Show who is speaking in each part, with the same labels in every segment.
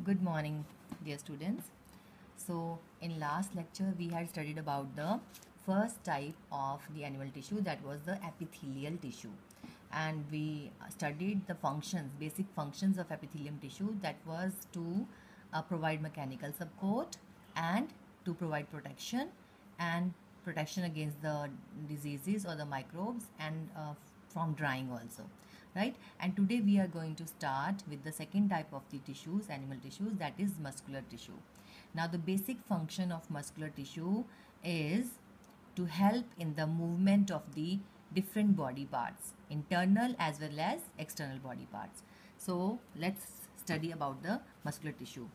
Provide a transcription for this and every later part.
Speaker 1: Good morning, dear students. So, in last lecture, we had studied about the first type of the animal tissue, that was the epithelial tissue, and we studied the functions, basic functions of epithelium tissue, that was to provide mechanical support and to provide protection and protection against the diseases or the microbes and from drying also, right? And today we are going to start with the second type of the tissues, animal tissues, that is muscular tissue. Now the basic function of muscular tissue is to help in the movement of the different body parts, internal as well as external body parts. So let's study about the muscular tissue.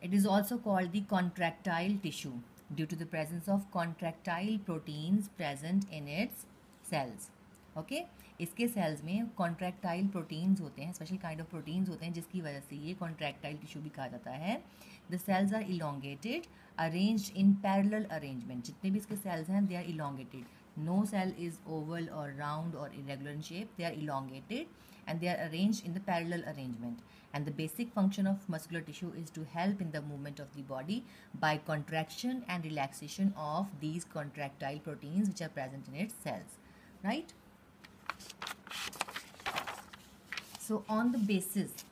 Speaker 1: It is also called the contractile tissue due to the presence of contractile proteins present in its cells. Okay इसके sales में contractile proteins होते हैं, special kind of proteins होते हैं, जिसकी वजह से ये कॉन्ट्रैक्टाइल टिश्यू भी कहा जाता है. The cells are elongated, arranged in parallel arrangement. जितने भी इसके सेल्स हैं they are elongated. No cell is oval और राउंड और irregular in shape. They are elongated and they are arranged in the parallel arrangement. And the basic function of muscular tissue is to help in the movement of the body by contraction and relaxation of these contractile proteins which are present in its cells, right? So on the basis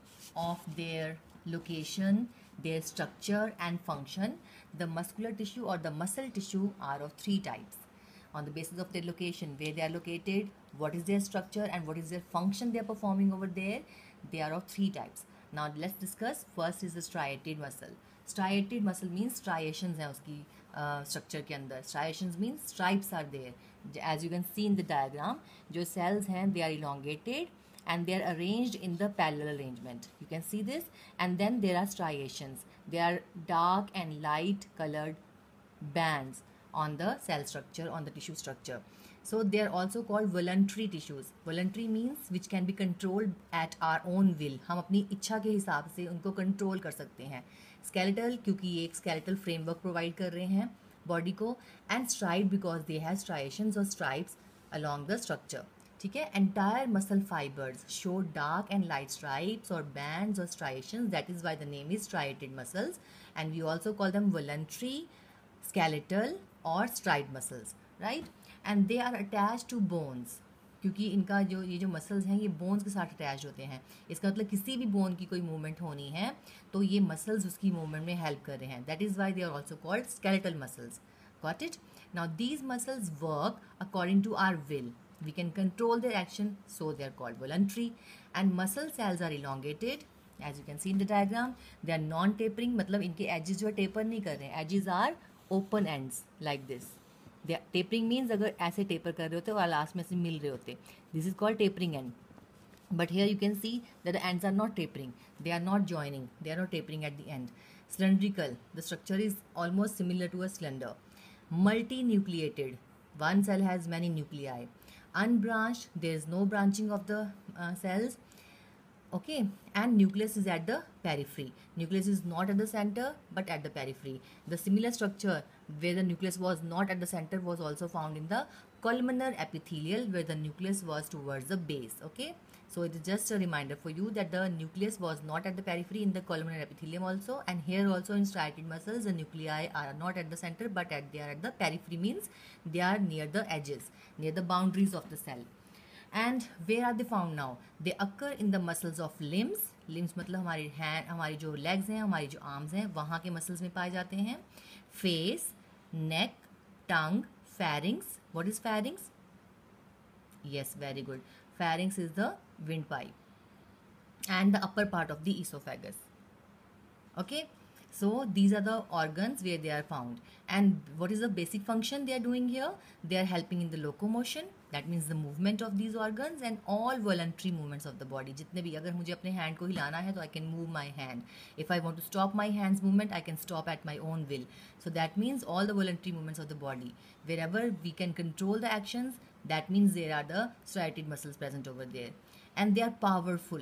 Speaker 1: of their location, their structure and function, the muscular tissue or the muscle tissue are of three types. On the basis of their location, where they are located, what is their structure and what is their function they are performing over there, they are of three types. Now let's discuss. First is the striated muscle. Striated muscle means striations है उसकी structure के अंदर. Striations means stripes are there. As you can see in the diagram, जो cells हैं they are elongated and they are arranged in the parallel arrangement. You can see this, and then there are striations. They are dark and light colored bands on the cell structure, on the tissue structure. So they are also called voluntary tissues. Voluntary means which can be controlled at our own will. हम अपनी इच्छा के हिसाब से उनको control कर सकते हैं. Skeletal क्योंकि ये एक skeletal framework प्रोवाइड कर रहे हैं बॉडी को, and striped because they have striations or stripes along the structure. ठीक है. Entire muscle fibers show dark and light stripes or bands or striations. That is why the name is striated muscles, and we also call them voluntary, skeletal और striped muscles, right? And they are attached to bones. क्योंकि इनका जो ये जो muscles हैं ये bones के साथ अटैच होते हैं. इसका मतलब किसी भी बोन की कोई मूवमेंट होनी है तो ये मसल्स उसकी मूवमेंट में हेल्प कर रहे हैं. That is why they are also called skeletal muscles. Got it? Now these muscles work according to our will. We can control their action, so they are called voluntary. And muscle cells are elongated, as you can see in the diagram. They are non-tapering, मतलब इनके edges जो है taper नहीं कर रहे हैं. Edges are open ends like this. They are, tapering means अगर ऐसे taper कर रहे होते और लास्ट में से मिल रहे होते. This is called tapering end. But here you can see that the ends are not tapering. They are not joining. They are not tapering at the end. Cylindrical. The structure is almost similar to a cylinder. Multinucleated. One cell has many nuclei. Unbranched, there is no branching of the cells. Okay, and nucleus is at the periphery. Nucleus is not at the center but at the periphery. The similar structure where the nucleus was not at the center was also found in the columnar epithelial, where the nucleus was towards the base. Okay, so it is just a reminder for you that the nucleus was not at the periphery in the columnar epithelium also, and here also in striated muscles the nuclei are not at the center but they are at the periphery, means they are near the edges, near the boundaries of the cell. And where are they found now? They occur in the muscles of limbs. Limbs मतलब हमारी hand, हमारी जो legs हैं, हमारी जो arms हैं, वहाँ के muscles में पाए जाते हैं. Face, neck, tongue, pharynx. What is pharynx? Yes, very good. Pharynx is the windpipe and the upper part of the esophagus. Okay, so these are the organs where they are found. And what is the basic function they are doing here? They are helping in the locomotion. That means the movement of these organs and all voluntary movements of the body. जितने भी, अगर मुझे अपने hand को हिलाना है तो I can move my hand. If I want to stop my hand's movement, I can stop at my own will. So that means all the voluntary movements of the body. Wherever we can control the actions, that means there are the striated muscles present over there. And they are powerful.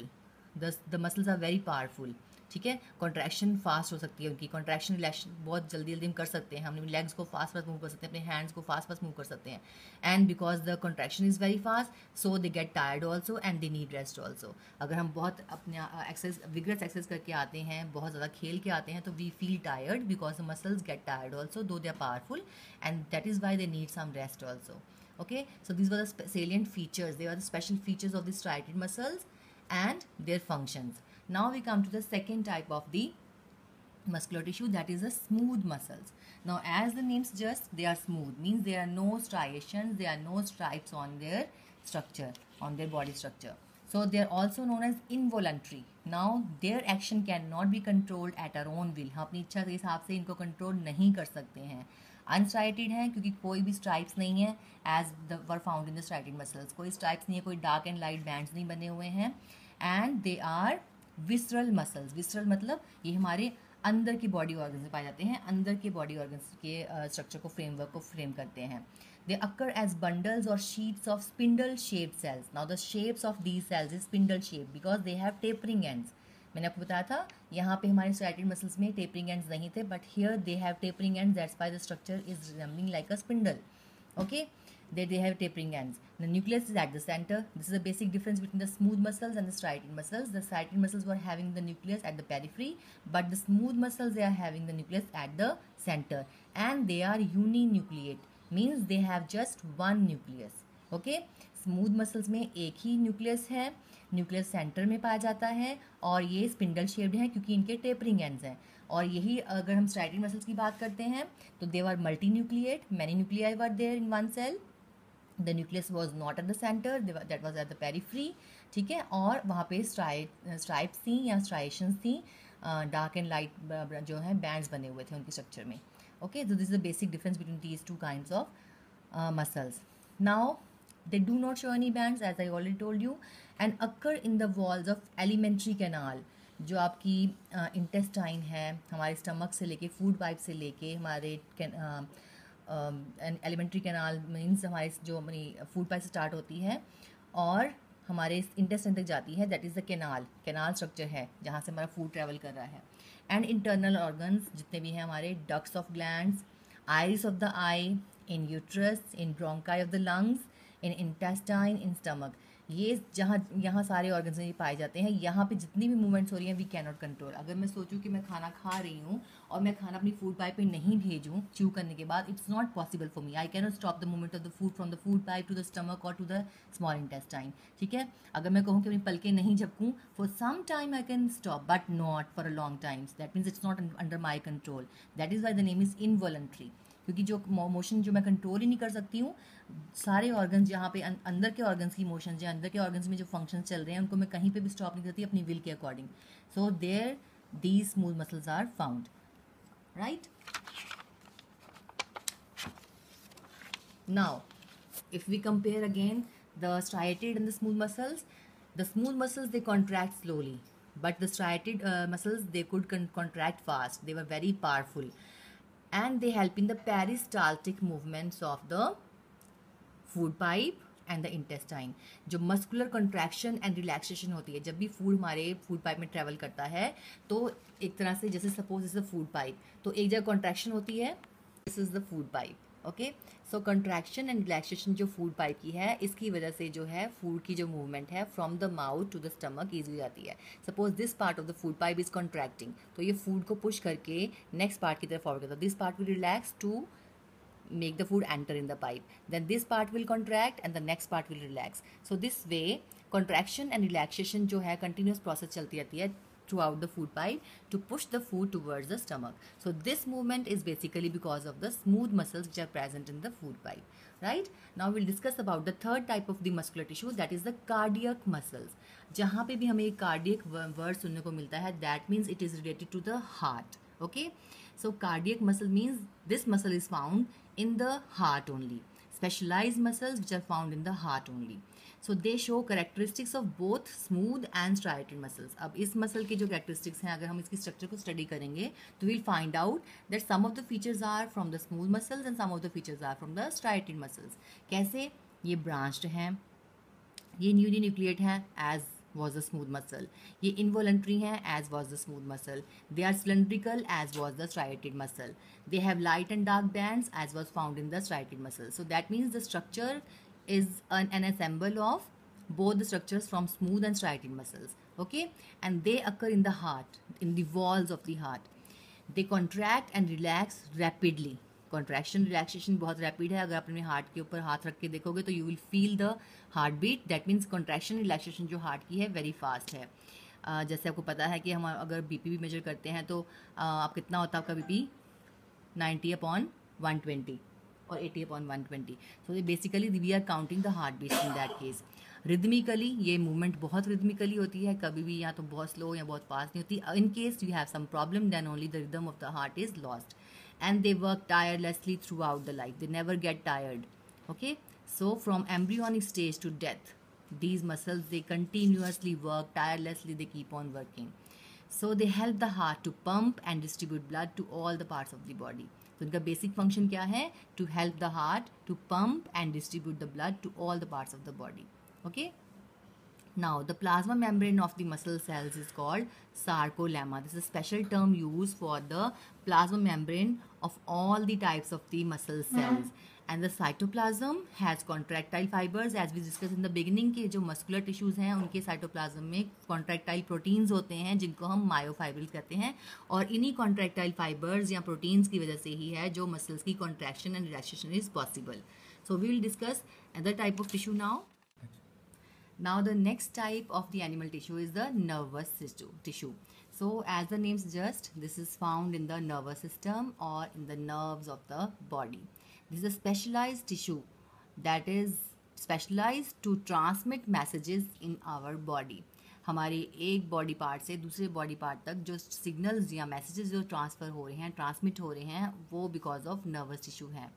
Speaker 1: The muscles are very powerful. ठीक है। Contraction fast हो सकती है उनकी, contraction रिलैक्शन बहुत जल्दी जल्दी हम कर सकते हैं, हम अपनी लेग्स को फास्ट फास्ट मूव कर सकते हैं, अपने हैंड्स को फास्ट फास्ट मूव कर सकते हैं। And because the contraction is very fast so they get tired also and they need rest also. अगर हम बहुत अपने एक्सरसाइज विगरस एक्सरसाइज करके आते हैं, बहुत ज़्यादा खेल के आते हैं, तो we feel tired because the muscles get tired also though they are powerful and that is why they need some rest also. Okay, so these were the salient features, they are the special features of the striated muscles and their functions. Now we come to the second type of the muscular tissue, that is the smooth muscles. Now as the name suggests, they are smooth, means there are no striations, there are no stripes on their structure, on their body structure. So they are also known as involuntary. Now their action cannot be controlled at our own will, हम अपनी इच्छा के हिसाब से इनको control नहीं कर सकते हैं. अनस्ट्राइटेड हैं क्योंकि कोई भी स्ट्राइप्स नहीं है as the were found in the striated muscles, कोई स्ट्राइप्स नहीं है, कोई डार्क एंड लाइट बैंड्स नहीं बने हुए हैं. And they are visceral muscles. Visceral मतलब ये हमारे अंदर की बॉडी ऑर्गन्स में पाए जाते हैं, अंदर के बॉडी ऑर्गन्स के स्ट्रक्चर को फ्रेमवर्क को फ्रेम करते हैं. दे अकर एज बंडल्स और sheets of spindle shaped cells. Now the shapes of these cells is spindle shape because they have tapering ends. मैंने आपको बताया था यहाँ पे हमारे स्ट्राइटेड मसल्स में टेपरिंग एंड्स नहीं थे, but here they have tapering ends, that's why the structure is resembling like a spindle. Okay, they have tapering ends. The nucleus is at the center. This is a basic difference between the smooth muscles and the striated muscles. The striated muscles were having the nucleus at the periphery, but the smooth muscles, they are having the nucleus at the center, and they are uninucleate, means they have just one nucleus. Okay, smooth muscles में एक ही nucleus है, nucleus centre में पाया जाता है और ये spindle shaped है क्योंकि इनके टेपरिंग एंड्स हैं. और यही अगर हम स्ट्राइटेड मसल्स की बात करते हैं तो they are multinucleate, many nuclei were there in one cell. The nucleus was not at the centre, that was at the periphery. ठीक है, और वहाँ पे स्ट्राइप्स थी या स्ट्राइशंस थी, डार्क एंड लाइट जो है बैंड्स बने हुए थे उनके स्ट्रक्चर में. Okay, so this is the basic difference between these two kinds of muscles. Now they do not show any bands as I already told you and occur in the walls of alimentary canal. जो आपकी intestine है, हमारे stomach से लेके food pipe से लेके हमारे alimentary canal means हमारे जो अपनी फूड पाइप से स्टार्ट होती है और हमारे इंटेस्टाइन तक जाती है, that is the canal structure है जहाँ से हमारा फूड ट्रैवल कर रहा है. एंड इंटरनल ऑर्गन्स जितने भी हैं हमारे, ducts of glands, iris of the I, in uterus, in bronchi of the lungs, in intestine, in stomach, ये जहाँ यहाँ सारे ऑर्गन्स में पाए जाते हैं. यहाँ पे जितनी भी मूवमेंट्स हो रही हैं वी कैन नॉट कंट्रोल. अगर मैं सोचूं कि मैं खाना खा रही हूँ और मैं खाना अपनी फूड पाइप पे नहीं भेजूँ च्यू करने के बाद, it's not possible for me. I can not stop the movement of the food from the food pipe to the stomach और टू द स्मॉल इंटेस्टाइन. ठीक है, अगर मैं कहूँ कि अपनी पलकें नहीं झपकूँ, for some time I can stop but not for a long times. That means it's not under my control. That is why the name is involuntary, क्योंकि जो मोशन जो मैं कंट्रोल ही नहीं कर सकती हूँ, सारे ऑर्गन्स जहाँ पे अंदर के ऑर्गन्स की मोशन जो अंदर के ऑर्गन्स में जो फंक्शन चल रहे हैं उनको मैं कहीं पे भी स्टॉप नहीं करती अपनी विल के अकॉर्डिंग. So there these smooth muscles are found. Right, now if we compare again the striated and the smooth muscles they contract slowly, but the striated muscles they could contract fast. They were very powerful and they help in the peristaltic movements of the food pipe and the intestine. जो muscular contraction and relaxation होती है जब भी food हमारे food pipe में travel करता है, तो एक तरह से जैसे suppose is the food pipe, तो एक जगह कॉन्ट्रैक्शन होती है, this is the food pipe. Okay, so contraction and relaxation जो फूड पाइप की है, इसकी वजह से जो है फूड की जो मूवमेंट है from the mouth to the stomach easy हो जाती है. Suppose this part of the food pipe is contracting, तो ये फूड को पुश करके नेक्स्ट पार्ट की तरफ फॉरवर्ड करता है. This part will relax to make the food enter in the pipe, then this part will contract and the next part will relax. So this way contraction and relaxation जो है continuous process चलती रहती है throughout the food pipe to push the food towards the stomach. So this movement is basically because of the smooth muscles which are present in the food pipe. Right, now we'll discuss about the third type of the muscular tissue, that is the cardiac muscles. जहाँ पे भी हमें एक cardiac word सुनने को मिलता है, that means it is related to the heart. Okay, so cardiac muscle means this muscle is found in the heart only. Specialized muscles which are found in the heart only. So they show characteristics of both smooth and striated muscles. अब इस muscle के जो characteristics हैं, अगर हम इसकी structure को study करेंगे तो we'll find out that some of the features are from the smooth muscles and some of the features are from the striated muscles. कैसे? ये branched हैं, ये न्यूक्लिएट हैं as was the smooth muscle. ये involuntary हैं as was the smooth muscle. They are cylindrical as was the striated muscle. They have light and dark bands as was found in the striated muscle. So that means the structure is an ensemble of both the structures from smooth and striated muscles. Okay, and they occur in the heart, in the walls of the heart. They contract and relax rapidly. Contraction relaxation बहुत rapid है. अगर आप अपने heart के ऊपर हाथ रख के देखोगे तो you will feel the heartbeat. That means contraction relaxation जो हार्ट की है वेरी फास्ट है. जैसे आपको पता है कि हम अगर बीपी भी मेजर करते हैं तो आप कितना होता है आपका बीपी 90/120 और 80/120. So basically we are counting the heartbeats in that case. Rhythmically ये मूवमेंट बहुत रिदमिकली होती है, कभी भी या तो बहुत स्लो या बहुत फास्ट नहीं होती. In case we have some problem then only the rhythm of the heart is lost. And they work tirelessly throughout the life. They never get tired. Okay, so from embryonic stage to death, these muscles, they continuously work tirelessly. They keep on working. So they help the heart to pump and distribute blood to all the parts of the body. So इनका basic function क्या है? To help the heart to pump and distribute the blood to all the parts of the body. Okay. Now, the plasma membrane of the muscle cells is called sarcolemma. This is a special term used for the plasma membrane of all the types of the muscle cells. And the cytoplasm has contractile fibers. As we discussed in the beginning कि जो muscular tissues हैं उनके cytoplasm में contractile proteins होते हैं जिनको हम myofibrils कहते हैं. और इन्हीं contractile fibers या proteins की वजह से ही है जो muscles की contraction and relaxation is possible. So we will discuss another type of tissue now. Now the next type of the animal tissue is the nervous tissue. So as the name suggests, this is found in the nervous system or in the nerves of the body. This is a specialized tissue that is specialized to transmit messages in our body. हमारे एक body part से दूसरे body part तक जो signals या messages जो transfer हो रहे हैं, ट्रांसमिट हो रहे हैं, वो बिकॉज ऑफ नर्वस टिश्यू है.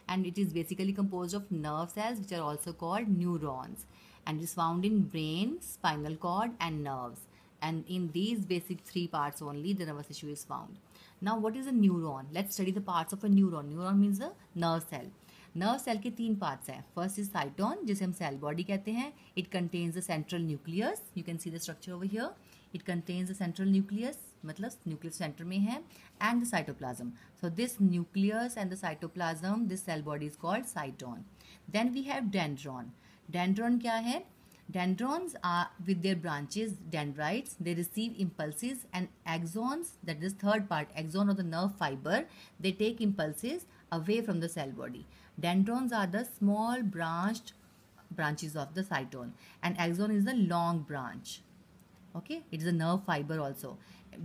Speaker 1: And it is basically composed of nerve cells which are also called neurons. And it is found in brain, spinal cord and nerves. And in these basic three parts only the nervous tissue is found. Now what is a neuron? Let's study the parts of a neuron. Neuron means a nerve cell. Nerve cell के तीन parts हैं. First is cyton जिसे हम cell body कहते हैं. It contains the central nucleus. You can see the structure over here. It contains the central nucleus, मतलब nucleus center में है, and the cytoplasm. So this nucleus and the cytoplasm, this cell body is called cyton. Then we have dendron. Dendron क्या है? Dendrons are with their branches, dendrites. They receive impulses and axons. That is third part, axon of the nerve fiber. They take impulses away from the cell body. Dendrons are the small branches of the cyton, and axon is the long branch. Okay, it is a nerve fiber also,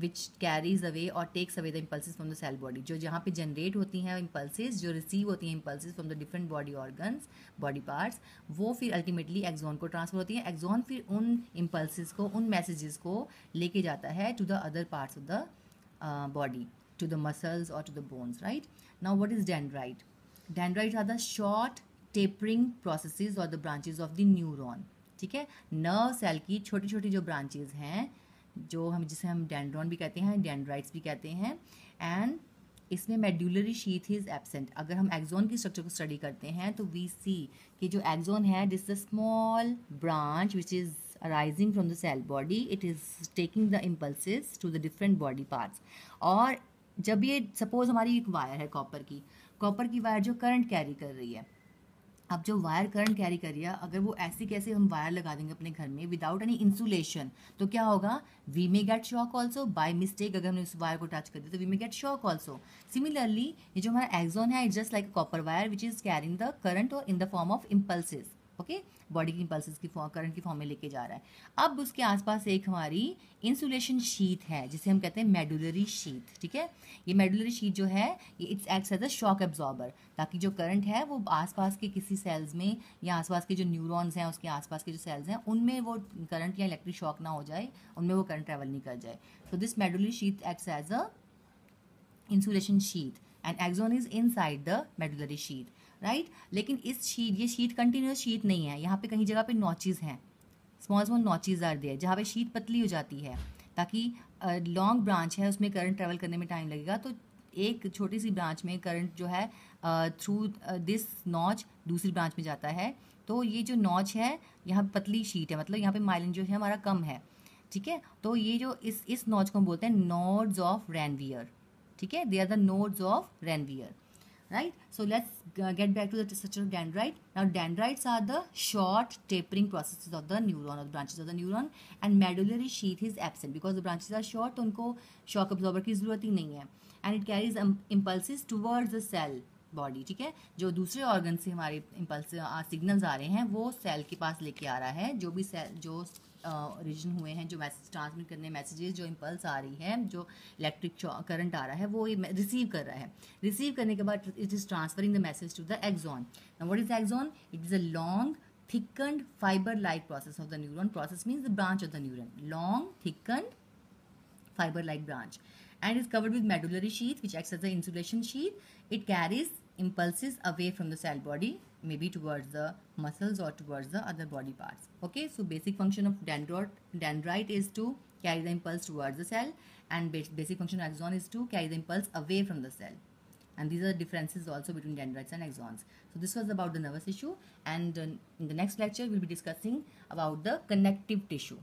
Speaker 1: which carries away or takes away the impulses from the cell body. जो जहाँ पे generate होती हैं impulses, जो receive होती हैं impulses from the different body organs, body parts, वो फिर ultimately axon को transfer होती हैं. Axon फिर उन impulses को, उन messages को लेके जाता है to the other parts of the body, to the muscles or to the bones, right? Now what is dendrite? Dendrites are the short tapering processes or the branches of the neuron. ठीक है, nerve cell की छोटी छोटी जो branches हैं जो हम जिसे हम डेंड्रॉन भी कहते हैं, डेंड्राइट्स भी कहते हैं. एंड इसमें मेड्यूलरी शीथ इज एब्सेंट. अगर हम एक्सोन की स्ट्रक्चर को स्टडी करते हैं तो वी सी कि जो एक्सोन है this is a small branch which is arising from the cell body. It is taking the impulses to the different body parts. और जब ये सपोज हमारी एक वायर है कॉपर की वायर जो करंट कैरी कर रही है. अब जो वायर करंट कैरी कर रही है, अगर वो ऐसी कैसे हम वायर लगा देंगे अपने घर में विदाउट एनी इंसुलेशन, तो क्या होगा? We may get shock also. By mistake अगर हमने उस वायर को टच कर दिया तो we may get shock also. Similarly ये जो हमारा एक्सोन है, it's just like a copper wire which is carrying the current और in the form of impulses. Okay, body की इम्पल्सिस की करंट की फॉर्म में लेके जा रहा है. अब उसके आसपास एक हमारी इंसुलेशन शीट है जिसे हम कहते हैं मेडुलरी शीट. ठीक है, ये मेडुलरी शीट जो है ये it's acts as a shock absorber, ताकि जो करंट है वो आसपास के किसी सेल्स में या आसपास के जो न्यूरॉन्स हैं उसके आसपास के जो सेल्स हैं उनमें वो करंट या इलेक्ट्रिक शॉक ना हो जाए, उनमें वो करंट ट्रेवल नहीं कर जाए. So this medullary sheet acts as a insulation sheet and axon is inside the medullary sheet, right. लेकिन ये शीट कंटिन्यूस शीट नहीं है. यहाँ पे कहीं जगह पे नॉचेज हैं, स्मॉल नॉचेज आर देयर, जहाँ पे शीट पतली हो जाती है ताकि लॉन्ग ब्रांच है उसमें करंट ट्रेवल करने में टाइम लगेगा. तो एक छोटी सी ब्रांच में करंट जो है थ्रू दिस नॉच दूसरी ब्रांच में जाता है, तो ये जो नॉच है यहाँ पतली शीट है, मतलब यहाँ पे माइलिन जो है हमारा कम है, ठीक है। तो ये जो इस नॉच को हम बोलते हैं नोड्स ऑफ रेनवियर, ठीक है, they are the nodes of Ranvier, right? So let's get back to the structure of dendrite. Now dendrites are the short tapering processes of the neuron or the branches of the neuron, and medullary sheath is absent because the branches are short, तो उनको shock absorber की ज़रूरत ही नहीं है, and it carries impulses towards the cell body, ठीक है। जो दूसरे ऑर्गन से हमारे इम्पल्स सिग्नल्स आ रहे हैं वो सेल के पास लेके आ रहा है, जो भी सेल जो ओरिजिन हुए हैं, जो मैसेज ट्रांसमिट करने मैसेजेस, जो इम्पल्स आ रही है, जो इलेक्ट्रिक करंट आ रहा है वो ये रिसीव कर रहा है। रिसीव करने के बाद it is transferring the message to the axon. Now what is axon? It is a long thickened fiber like process of the neuron. Process means the branch of the neuron, long thickened fiber like branch, and is covered with medullary sheath which acts as the insulation sheath. It carries impulses away from the cell body, maybe towards the muscles or towards the other body parts. Okay, so basic function of dendrite is to carry the impulse towards the cell, and basic function of axon is to carry the impulse away from the cell. And these are the differences also between dendrites and axons. So this was about the nervous tissue, and in the next lecture we'll be discussing about the connective tissue.